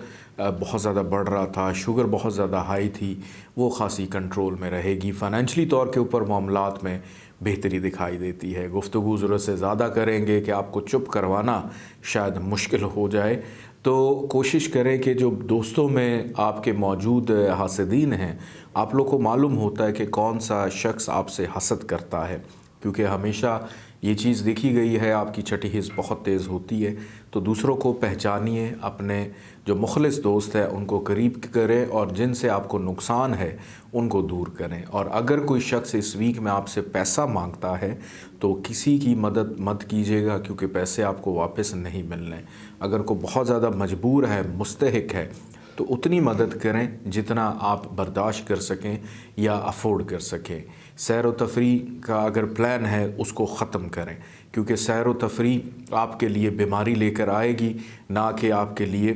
بہت زیادہ بڑھ رہا تھا، شوگر بہت زیادہ ہائی تھی، وہ خاصی کنٹرول میں رہے گی۔ فائنینشلی طور کے اوپر معاملات میں بہتری دکھائی دیتی ہے۔ گفتگو ضرورت سے زیادہ کریں گے کہ آپ کو چپ کروانا شاید مشکل ہو جائے، تو کوشش کریں کہ جو دوستوں میں آپ کے موجود حاسدین ہیں، آپ لوگ کو معلوم ہوتا ہے کہ کون سا شخص آپ سے حسد کرتا ہے، کیونکہ ہمیشہ یہ چیز دیکھی گئی ہے آپ کی چھٹی حس بہت تیز ہوتی ہے۔ تو دوسروں کو پہچانیے، اپنے جو مخلص دوست ہیں ان کو قریب کریں، اور جن سے آپ کو نقصان ہے ان کو دور کریں۔ اور اگر کوئی شخص اس ویک میں آپ سے پیسہ مانگتا ہے تو کسی کی مدد مت کیجیے گا، کیونکہ پیسے آپ کو واپس نہیں ملنے۔ اگر کوئی بہت زیادہ مجبور ہے، مستحق ہے، تو اتنی مدد کریں جتنا آپ برداشت کر سکیں یا افورڈ کر سکیں۔ سیر و تفریح کا اگر پلان ہے اس کو ختم کریں، کیونکہ سیر و تفریح آپ کے لیے بیماری لے کر آئے گی، نہ کہ آپ کے لیے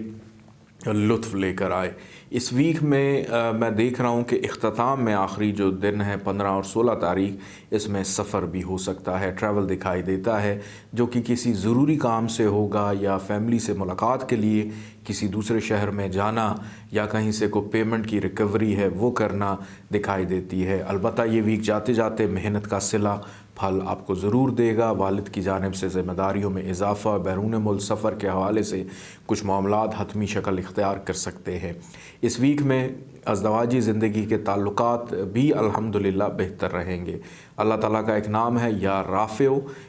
لطف لے کر آئے۔ اس ویک میں دیکھ رہا ہوں کہ اختتام میں آخری جو دن ہے 15 اور 16 تاریخ، اس میں سفر بھی ہو سکتا ہے، ٹریول دکھائی دیتا ہے، جو کہ کسی ضروری کام سے ہوگا یا فیملی سے ملاقات کے لیے کسی دوسرے شہر میں جانا، یا کہیں سے کوئی پیمنٹ کی ریکوری ہے وہ کرنا دکھائی دیتی ہے۔ البتہ یہ ویک جاتے جاتے محنت کا صلہ پھل آپ کو ضرور دے گا۔ والد کی جانب سے ذمہ داریوں میں اضافہ، بیرون ملک سفر کے حوالے سے کچھ معاملات حتمی شکل اختیار کر سکتے ہیں۔ اس ویک میں ازدواجی زندگی کے تعلقات بھی الحمدللہ بہتر رہیں گے۔ اللہ تعالیٰ کا ایک نام ہے یا رافع،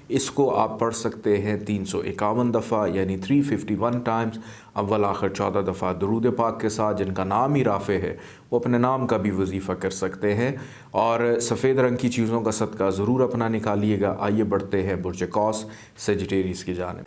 اس کو آپ پڑھ سکتے ہیں 351 دفعہ یعنی 351 ٹائمز، اول آخر 14 دفعہ درود پاک کے ساتھ۔ جن کا نام ہی رافع ہے وہ اپنے نام کا بھی وظیفہ کر سکتے ہیں، اور سفید رنگ کی چیزوں کا صدقہ ضرور اپنا نکالیے گا۔ آئیے بڑھتے ہیں برج قوس سیجیٹیریس کی جانب۔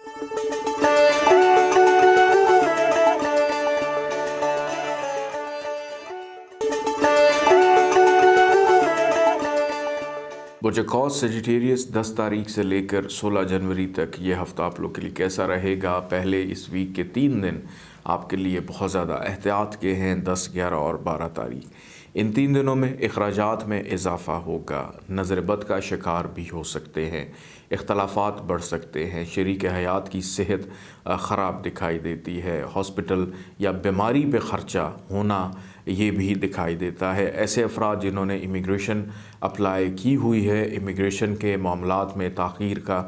برج قوس سیجیٹیریس 10 تاریخ سے لے کر 16 جنوری تک یہ ہفتہ آپ لوگ کے لیے کیسا رہے گا؟ پہلے اس ویک کے 3 دن آپ کے لیے بہت زیادہ احتیاط کے ہیں، 10، 11 اور 12 تاریخ۔ ان 3 دنوں میں اخراجات میں اضافہ ہوگا، نظر بد کا شکار بھی ہو سکتے ہیں، اختلافات بڑھ سکتے ہیں، شریک حیات کی صحت خراب دکھائی دیتی ہے، ہاسپٹل یا بیماری پہ خرچہ ہونا یہ بھی دکھائی دیتا ہے۔ ایسے افراد جنہوں نے امیگریشن اپلائی کی ہوئی ہے، امیگریشن کے معاملات میں تاخیر کا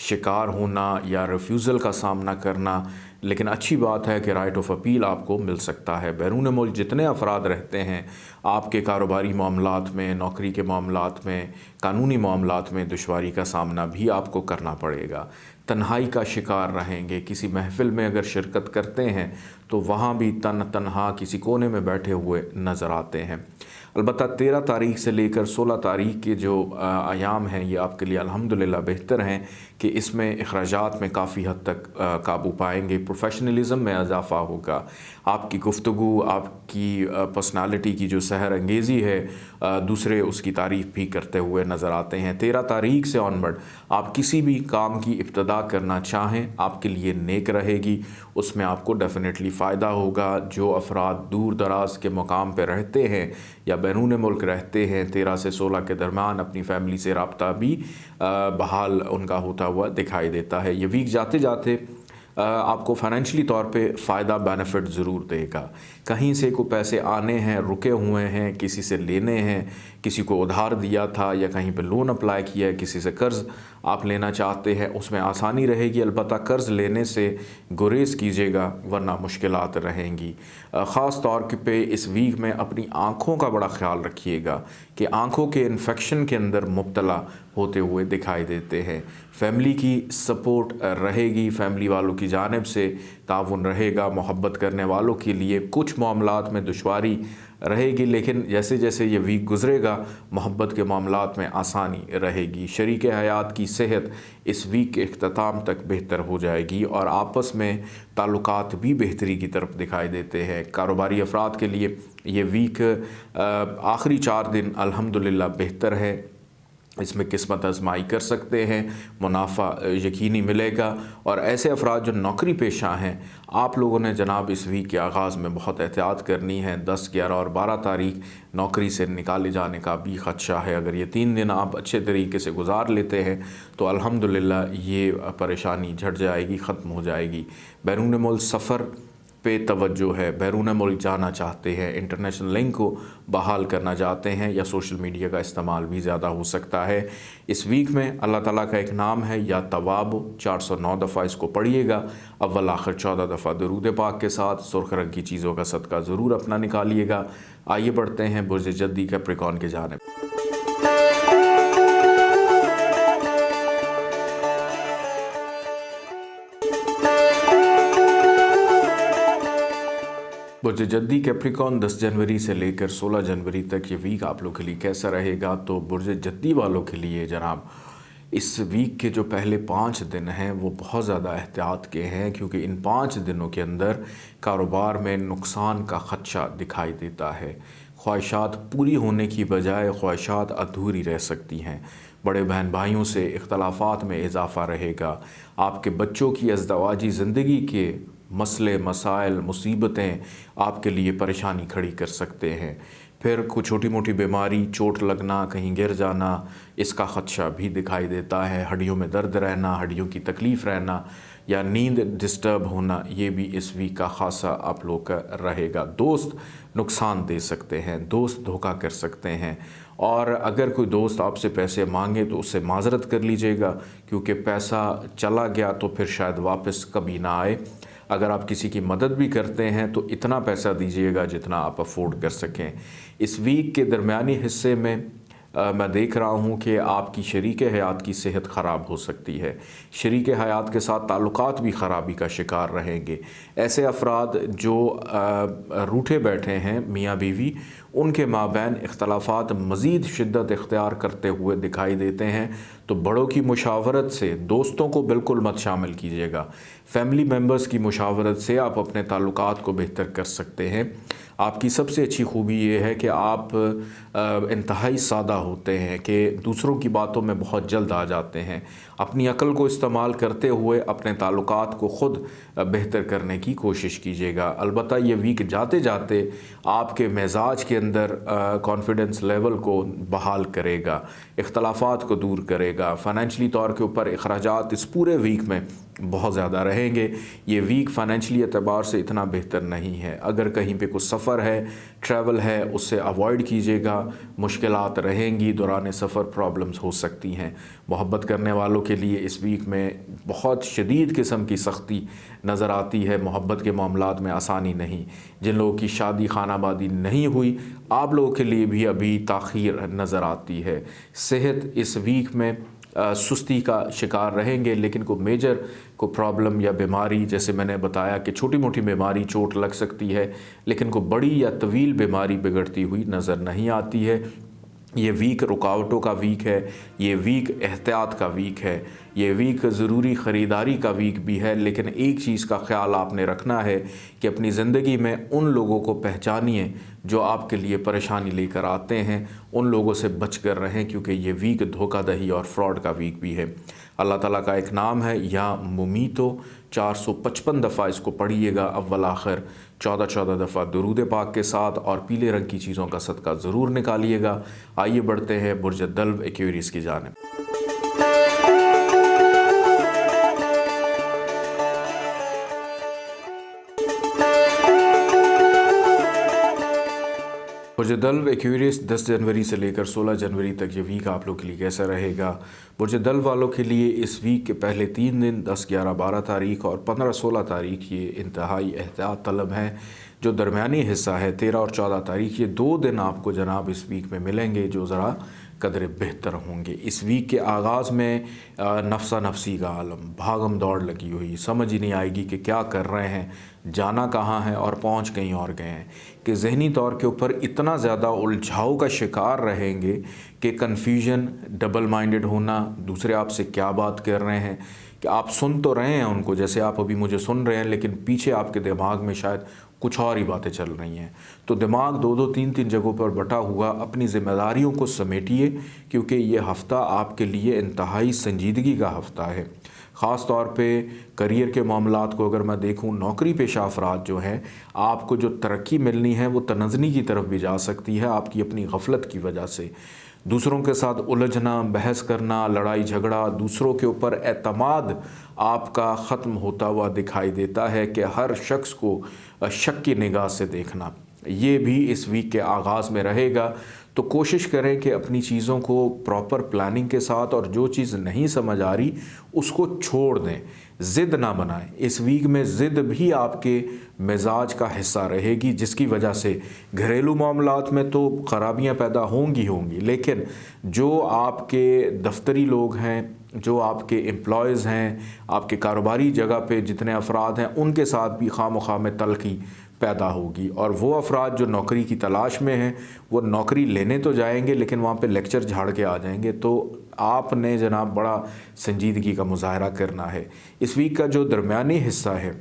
شکار ہونا یا ریفیوزل کا سامنا کرنا، لیکن اچھی بات ہے کہ رائٹ آف اپیل آپ کو مل سکتا ہے۔ بیرون ملک جتنے افراد رہتے ہیں، آپ کے کاروباری معاملات میں، نوکری کے معاملات میں، قانونی معاملات میں دشواری کا سامنا بھی آپ کو کرنا پڑے گا۔ تنہائی کا شکار رہیں گے، کسی محفل میں اگر شرکت کرتے ہیں تو وہاں بھی تنہا کسی کونے میں بیٹھے ہوئے نظر آتے ہیں۔ البتہ 13 تاریخ سے لے کر 16 تاریخ کے جو ایام ہیں یہ آپ کے لیے الحمدللہ بہتر ہیں کہ اس میں اخراجات میں کافی حد تک قابو پائیں گے، پروفیشنلزم میں اضافہ ہوگا، آپ کی گفتگو، آپ کی پرسنالٹی کی جو سحر انگیزی ہے دوسرے اس کی تعریف بھی کرتے ہوئے نظر آتے ہیں۔ 13 تاریخ سے آنورڈ آپ کسی بھی کام کی ابتدا کرنا چاہیں آپ کے لیے نیک رہے گی، اس میں آپ کو ڈیفینیٹلی فائدہ ہوگا۔ جو افراد دور دراز کے مقام پہ رہتے ہیں یا بیرون ملک رہتے ہیں، 13 سے 16 کے درمیان اپنی فیملی سے رابطہ بھی بحال ان کا ہوتا ہوا دکھائی دیتا ہے۔ یہ ویک جاتے جاتے آپ کو فائنینشلی طور پہ فائدہ بینیفٹ ضرور دے گا۔ کہیں سے کو پیسے آنے ہیں، رکے ہوئے ہیں، کسی سے لینے ہیں، کسی کو ادھار دیا تھا یا کہیں پہ لون اپلائی کیا ہے، کسی سے قرض آپ لینا چاہتے ہیں، اس میں آسانی رہے گی۔ البتہ قرض لینے سے گریز کیجیے گا ورنہ مشکلات رہیں گی۔ خاص طور پہ اس ویک میں اپنی آنکھوں کا بڑا خیال رکھیے گا کہ آنکھوں کے انفیکشن کے اندر مبتلا ہوتے ہوئے دکھائی دیتے ہیں۔ فیملی کی سپورٹ رہے گی، فیملی والوں کی جانب سے تعاون رہے گا۔ محبت کرنے والوں کے لیے کچھ معاملات میں دشواری رہے گی، لیکن جیسے جیسے یہ ویک گزرے گا محبت کے معاملات میں آسانی رہے گی۔ شریک حیات کی صحت اس ویک کے اختتام تک بہتر ہو جائے گی اور آپس میں تعلقات بھی بہتری کی طرف دکھائی دیتے ہیں۔ کاروباری افراد کے لیے یہ ویک آخری 4 دن الحمدللہ بہتر ہے، اس میں قسمت آزمائی کر سکتے ہیں، منافع یقینی ملے گا۔ اور ایسے افراد جو نوکری پیشہ ہیں، آپ لوگوں نے جناب اس ویک کے آغاز میں بہت احتیاط کرنی ہے۔ 10، 11 اور 12 تاریخ نوکری سے نکالے جانے کا بھی خدشہ ہے۔ اگر یہ 3 دن آپ اچھے طریقے سے گزار لیتے ہیں تو الحمدللہ یہ پریشانی جھٹ جائے گی، ختم ہو جائے گی۔ بیرون ملک سفر پہ توجہ ہے، بیرون ملک جانا چاہتے ہیں، انٹرنیشنل لنک کو بحال کرنا چاہتے ہیں یا سوشل میڈیا کا استعمال بھی زیادہ ہو سکتا ہے۔ اس ویک میں اللہ تعالیٰ کا ایک نام ہے یا تواب، 409 دفعہ اس کو پڑھیے گا، اول آخر 14 دفعہ درود پاک کے ساتھ۔ سرخ رنگ کی چیزوں کا صدقہ ضرور اپنا نکالیے گا۔ آئیے بڑھتے ہیں برج جدی کیپریکون کی جانب۔ برج جدی کیپریکون 10 جنوری سے لے کر 16 جنوری تک یہ ویک آپ لوگوں کے لیے کیسا رہے گا؟ تو برج جدی والوں کے لیے جناب اس ویک کے جو پہلے 5 دن ہیں وہ بہت زیادہ احتیاط کے ہیں، کیونکہ ان 5 دنوں کے اندر کاروبار میں نقصان کا خدشہ دکھائی دیتا ہے۔ خواہشات پوری ہونے کی بجائے خواہشات ادھوری رہ سکتی ہیں۔ بڑے بہن بھائیوں سے اختلافات میں اضافہ رہے گا۔ آپ کے بچوں کی ازدواجی زندگی کے مسئلے، مسائل، مصیبتیں آپ کے لیے پریشانی کھڑی کر سکتے ہیں۔ फिर कुछ छोटी मोटी बीमारी, चोट लगना, कहीं गिर जाना, इसका ख़दशा भी दिखाई देता है। हड्डियों में दर्द रहना, हड्डियों की तकलीफ़ रहना या नींद डिस्टर्ब होना, ये भी इस वीक का ख़ासा आप लोग का रहेगा। दोस्त नुकसान दे सकते हैं, दोस्त धोखा कर सकते हैं, और अगर कोई दोस्त आपसे पैसे मांगे तो उससे माज़रत कर लीजिएगा, क्योंकि पैसा चला गया तो फिर शायद वापस कभी ना आए। अगर आप किसी की मदद भी करते हैं तो इतना पैसा दीजिएगा जितना आप अफोर्ड कर सकें। इस वीक के दरमियानी हिस्से में मैं देख रहा हूँ कि आपकी शरीक हयात की सेहत ख़राब हो सकती है। शरीक हयात के साथ ताल्लुकात भी ख़राबी का शिकार रहेंगे। ऐसे अफराद जो रूठे बैठे हैं मियाँ बीवी, उनके माबैन इख्तलाफात मज़ीद शिद्दत इख्तियार करते हुए दिखाई देते हैं। तो बड़ों की मुशावरत से, दोस्तों को बिल्कुल मत शामिल कीजिएगा। फैमिली मेम्बर्स की मुशावरत से आप अपने ताल्लुकात को बेहतर कर सकते हैं। आपकी सबसे अच्छी खूबी ये है कि आप इंतहाई सादा होते हैं, कि दूसरों की बातों में बहुत जल्द आ जाते हैं। अपनी अक्ल को इस्तेमाल करते हुए अपने ताल्लुकात को ख़ुद बेहतर करने की कोशिश कीजिएगा। अलबत्ता ये वीक जाते जाते आपके मिजाज के अंदर कॉन्फिडेंस लेवल को बहाल करेगा, इख्तलाफात को दूर करेगा। फ़ाइनेंशली तौर के ऊपर अखराजात इस पूरे वीक में बहुत ज़्यादा रहेंगे। ये वीक फ़ाइनेंशली एतबार से इतना बेहतर नहीं है। अगर कहीं पे कुछ सफ़र है, ट्रैवल है, उससे अवॉइड कीजिएगा। मुश्किलात रहेंगी, दौरान सफ़र प्रॉब्लम्स हो सकती हैं। मोहब्बत करने वालों के लिए इस वीक में बहुत शदीद किस्म की सख्ती नज़र आती है। मोहब्बत के मामलात में आसानी नहीं। जिन लोगों की शादी खानाबादी नहीं हुई, आप लोगों के लिए भी अभी ताख़ीर नज़र आती है। सेहत इस वीक में सुस्ती का शिकार रहेंगे, लेकिन कोई मेजर को प्रॉब्लम या बीमारी, जैसे मैंने बताया कि छोटी मोटी बीमारी, चोट लग सकती है, लेकिन कोई बड़ी या तवील बीमारी बिगड़ती हुई नज़र नहीं आती है। ये वीक रुकावटों का वीक है, ये वीक एहतियात का वीक है, ये वीक ज़रूरी ख़रीदारी का वीक भी है। लेकिन एक चीज़ का ख्याल आपने रखना है कि अपनी ज़िंदगी में उन लोगों को पहचानिए जो आपके लिए परेशानी लेकर आते हैं, उन लोगों से बच कर रहें, क्योंकि ये वीक धोखाधड़ी और फ्रॉड का वीक भी है। अल्लाह ताला का एक नाम है या मुमीतो, 455 दफ़ा इसको पढ़िएगा अव्वल आखिर, 14 दफ़ा दुरूद पाक के साथ, और पीले रंग की चीज़ों का सदका ज़रूर निकालिएगा। आइए बढ़ते हैं बुर्ज दल्व एक्वेरियस की जानिब। बुर्ज दल्व एक्वेरियस 10 जनवरी से लेकर 16 जनवरी तक ये वीक आप लोग के लिए कैसा रहेगा। बुर्ज दल्व वालों के लिए इस वीक के पहले 3 दिन 10, 11, 12 तारीख और 15, 16 तारीख ये इंतहाई एहतियात तलब हैं। जो दरमियानी हिस्सा है 13 और 14 तारीख, ये 2 दिन आपको जनाब इस वीक में मिलेंगे जो ज़रा कदर बेहतर होंगे। इस वीक के आगाज़ में नफ्सा नफसी का आलम, भागम दौड़ लगी हुई, समझ ही नहीं आएगी कि क्या कर रहे हैं, जाना कहाँ है और पहुँच कहीं और गए हैं, कि ज़हनी तौर के ऊपर इतना ज़्यादा उलझाव का शिकार रहेंगे कि कन्फ्यूजन, डबल माइंडेड होना, दूसरे आपसे क्या बात कर रहे हैं, कि आप सुन तो रहे हैं उनको, जैसे आप अभी मुझे सुन रहे हैं, लेकिन पीछे आपके दिमाग में शायद कुछ और ही बातें चल रही हैं। तो दिमाग 2-2, 3-3 जगहों पर बटा हुआ, अपनी ज़िम्मेदारियों को समेटिए, क्योंकि ये हफ़्ता आपके लिए इंतहाई संजीदगी का हफ़्ता है। ख़ास तौर पे करियर के मामलात को अगर मैं देखूं, नौकरी पेशा अफराद जो हैं, आपको जो तरक्की मिलनी है वो तनज़नी की तरफ भी जा सकती है आपकी अपनी गफलत की वजह से। दूसरों के साथ उलझना, बहस करना, लड़ाई झगड़ा, दूसरों के ऊपर एतमाद आपका ख़त्म होता हुआ दिखाई देता है, कि हर शख्स को शक की निगाह से देखना, ये भी इस वीक के आगाज़ में रहेगा। तो कोशिश करें कि अपनी चीज़ों को प्रॉपर प्लानिंग के साथ, और जो चीज़ नहीं समझ आ रही उसको छोड़ दें, ज़िद ना बनाएं। इस वीक में ज़िद भी आपके मिजाज का हिस्सा रहेगी, जिसकी वजह से घरेलू मामलात में तो ख़राबियाँ पैदा होंगी, लेकिन जो आपके दफ्तरी लोग हैं, जो आपके एम्प्लॉयज़ हैं, आपके कारोबारी जगह पे जितने अफराद हैं, उनके साथ भी खामख़ा में तलख़ी पैदा होगी। और वो अफराद जो नौकरी की तलाश में हैं, वो नौकरी लेने तो जाएंगे, लेकिन वहाँ पे लेक्चर झाड़ के आ जाएंगे। तो आपने जनाब बड़ा संजीदगी का मुजाहरा करना है। इस वीक का जो दरमियानी हिस्सा है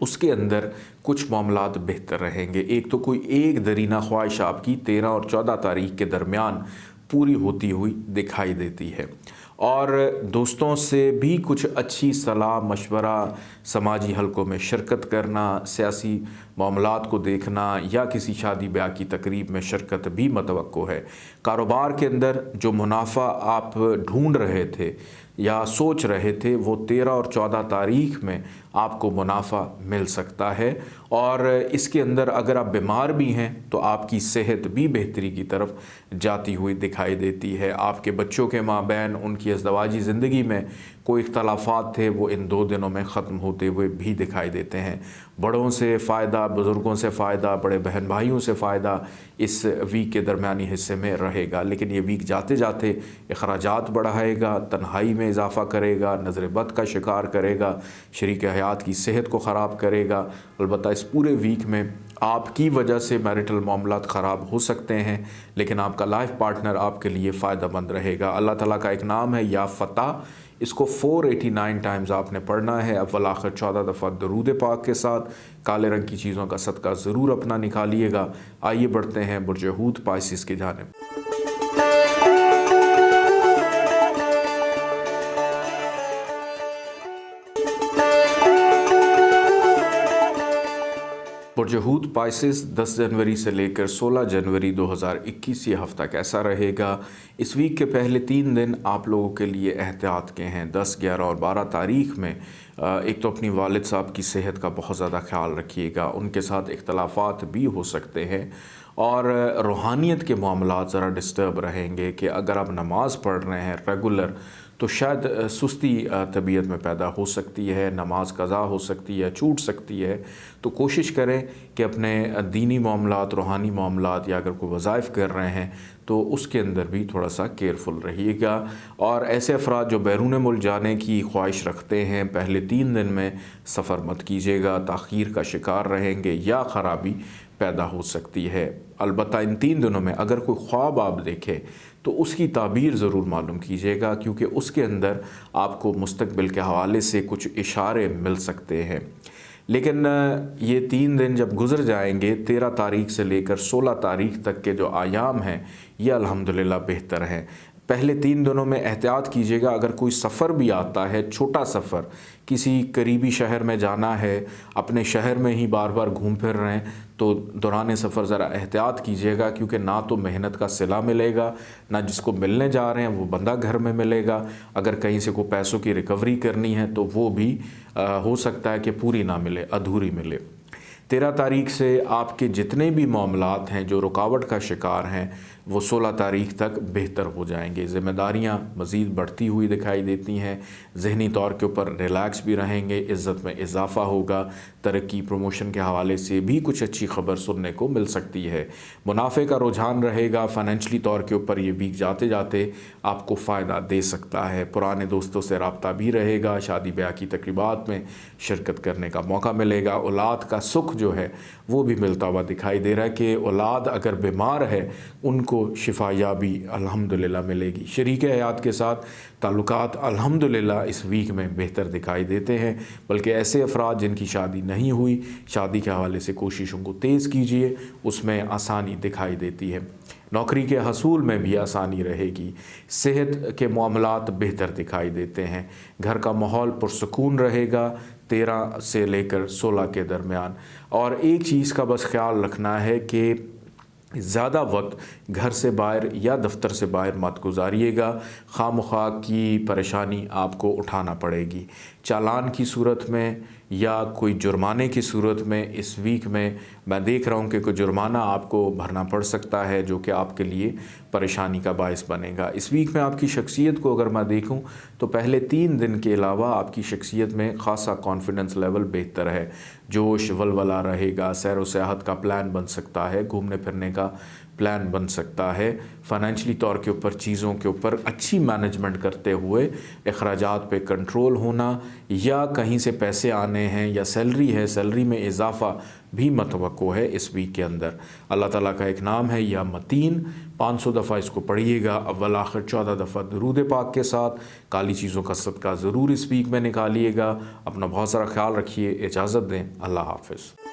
उसके अंदर कुछ मामलात बेहतर रहेंगे। एक तो कोई एक दरीना ख्वाहिश आपकी 13 और 14 तारीख के दरमियान पूरी होती हुई दिखाई देती है, और दोस्तों से भी कुछ अच्छी सलाह मशवरा, समाजी हलकों में शिरकत करना, सियासी मामलात को देखना या किसी शादी ब्याह की तकरीब में शिरकत भी मतवक्को है। कारोबार के अंदर जो मुनाफा आप ढूंढ रहे थे या सोच रहे थे वो 13 और 14 तारीख में आपको मुनाफा मिल सकता है। और इसके अंदर अगर आप बीमार भी हैं तो आपकी सेहत भी बेहतरी की तरफ जाती हुई दिखाई देती है। आपके बच्चों के माबैन उनकी अज़दवाजी ज़िंदगी में कोई इख्तलाफात थे वो इन 2 दिनों में ख़त्म होते हुए भी दिखाई देते हैं। बड़ों से फ़ायदा, बुज़ुर्गों से फ़ायदा, बड़े बहन भाइयों से फ़ायदा इस वीक के दरमियानी हिस्से में रहेगा। लेकिन ये वीक जाते जाते अखराजात बढ़ाएगा, तन्हाई में इजाफ़ा करेगा, नज़र बद का शिकार करेगा, शरीक हयात की सेहत को ख़राब करेगा। अलबत्ता इस पूरे वीक में आपकी वजह से मैरिटल मामलात ख़राब हो सकते हैं, लेकिन आपका लाइफ पार्टनर आपके लिए फ़ायदेमंद रहेगा। अल्लाह ताला का एक नाम है या फ़तह, इसको 489 टाइम्स आपने पढ़ना है। अव्वल आखिर 14 दफ़ा दरूद पाक के साथ। काले रंग की चीज़ों का सदका ज़रूर अपना निकालिएगा। आइए बढ़ते हैं बुर्ज हूत पाइसिस की जानिब। बुर्ज हूत पाइसिस 10 जनवरी से लेकर 16 जनवरी 2021 ये हफ़्ता कैसा रहेगा। इस वीक के पहले 3 दिन आप लोगों के लिए एहतियात के हैं। 10, 11 और 12 तारीख में एक तो अपनी वालिद साहब की सेहत का बहुत ज़्यादा ख्याल रखिएगा, उनके साथ इख्तलाफात भी हो सकते हैं और रूहानियत के मामलात ज़रा डिस्टर्ब रहेंगे कि अगर आप नमाज़ पढ़ रहे हैं रेगुलर तो शायद सुस्ती तबीयत में पैदा हो सकती है, नमाज कज़ा हो सकती है, छूट सकती है। तो कोशिश करें कि अपने दीनी मामलात, रूहानी मामलात या अगर कोई वज़ाइफ कर रहे हैं तो उसके अंदर भी थोड़ा सा केयरफुल रहिएगा। और ऐसे अफराद जो बैरून मुल्क जाने की ख्वाहिश रखते हैं पहले 3 दिन में सफ़र मत कीजिएगा, ताख़ीर का शिकार रहेंगे या ख़राबी पैदा हो सकती है। अलबत्ता इन 3 दिनों में अगर कोई ख्वाब आप देखें तो उसकी ताबीर ज़रूर मालूम कीजिएगा, क्योंकि उसके अंदर आपको मुस्तक़बिल के हवाले से कुछ इशारे मिल सकते हैं। लेकिन ये 3 दिन जब गुज़र जाएंगे, 13 तारीख से लेकर 16 तारीख तक के जो आयाम हैं ये अल्हम्दुलिल्लाह बेहतर हैं। पहले 3 दिनों में एहतियात कीजिएगा। अगर कोई सफ़र भी आता है, छोटा सफ़र, किसी करीबी शहर में जाना है, अपने शहर में ही बार बार घूम फिर रहे हैं, तो दौरान सफ़र ज़रा एहतियात कीजिएगा, क्योंकि ना तो मेहनत का सिला मिलेगा, ना जिसको मिलने जा रहे हैं वो बंदा घर में मिलेगा। अगर कहीं से कोई पैसों की रिकवरी करनी है तो वो भी हो सकता है कि पूरी ना मिले, अधूरी मिले। 13 तारीख से आपके जितने भी मामलात हैं जो रुकावट का शिकार हैं वो 16 तारीख तक बेहतर हो जाएंगे। ज़िम्मेदारियाँ मज़ीद बढ़ती हुई दिखाई देती हैं, ज़हनी तौर के ऊपर रिलैक्स भी रहेंगे, इज़्ज़त में इजाफ़ा होगा, तरक्की प्रमोशन के हवाले से भी कुछ अच्छी खबर सुनने को मिल सकती है। मुनाफे का रुझान रहेगा। फ़ाइनेंशली तौर के ऊपर ये वीक जाते जाते आपको फ़ायदा दे सकता है। पुराने दोस्तों से रब्ता भी रहेगा, शादी ब्याह की तकरीबात में शिरकत करने का मौका मिलेगा। औलाद का सुख जो है वो भी मिलता हुआ दिखाई दे रहा है कि औलाद अगर बीमार है उनको शिफायाबी अल्हम्दुलिल्लाह मिलेगी। शरीक हयात के साथ ताल्लुकात अल्हम्दुलिल्लाह इस वीक में बेहतर दिखाई देते हैं। बल्कि ऐसे अफराद जिनकी शादी नहीं हुई, शादी के हवाले से कोशिशों को तेज़ कीजिए, उसमें आसानी दिखाई देती है। नौकरी के हसूल में भी आसानी रहेगी। सेहत के मामलात बेहतर दिखाई देते हैं। घर का माहौल पुरसकून रहेगा 13 से लेकर 16 के दरमियान। और एक चीज़ का बस ख्याल रखना है कि ज़्यादा वक्त घर से बाहर या दफ्तर से बाहर मत गुजारिएगा, खामखा की परेशानी आपको उठाना पड़ेगी। चालान की सूरत में या कोई जुर्माने की सूरत में इस वीक में मैं देख रहा हूँ कि कोई जुर्माना आपको भरना पड़ सकता है, जो कि आपके लिए परेशानी का बायस बनेगा। इस वीक में आपकी शख्सियत को अगर मैं देखूँ तो पहले 3 दिन के अलावा आपकी शख्सियत में ख़ासा कॉन्फिडेंस लेवल बेहतर है, जोश वलवला रहेगा, सैर व सियाहत का प्लान बन सकता है, घूमने फिरने का प्लान बन सकता है। फ़ाइनेंशली तौर के ऊपर चीज़ों के ऊपर अच्छी मैनेजमेंट करते हुए अखराजात पे कंट्रोल होना, या कहीं से पैसे आने हैं या सैलरी है, सैलरी में इजाफ़ा भी मतवक्को है इस वीक के अंदर। अल्लाह ताला का एक नाम है या मतीन। 500 दफ़ा इसको पढ़िएगा, अव्वल आखिर 14 दफ़ा दरूद पाक के साथ। काली चीज़ों का सदका ज़रूर इस वीक में निकालिएगा। अपना बहुत सारा ख्याल रखिए। इजाज़त दें। अल्लाह हाफ़िज़।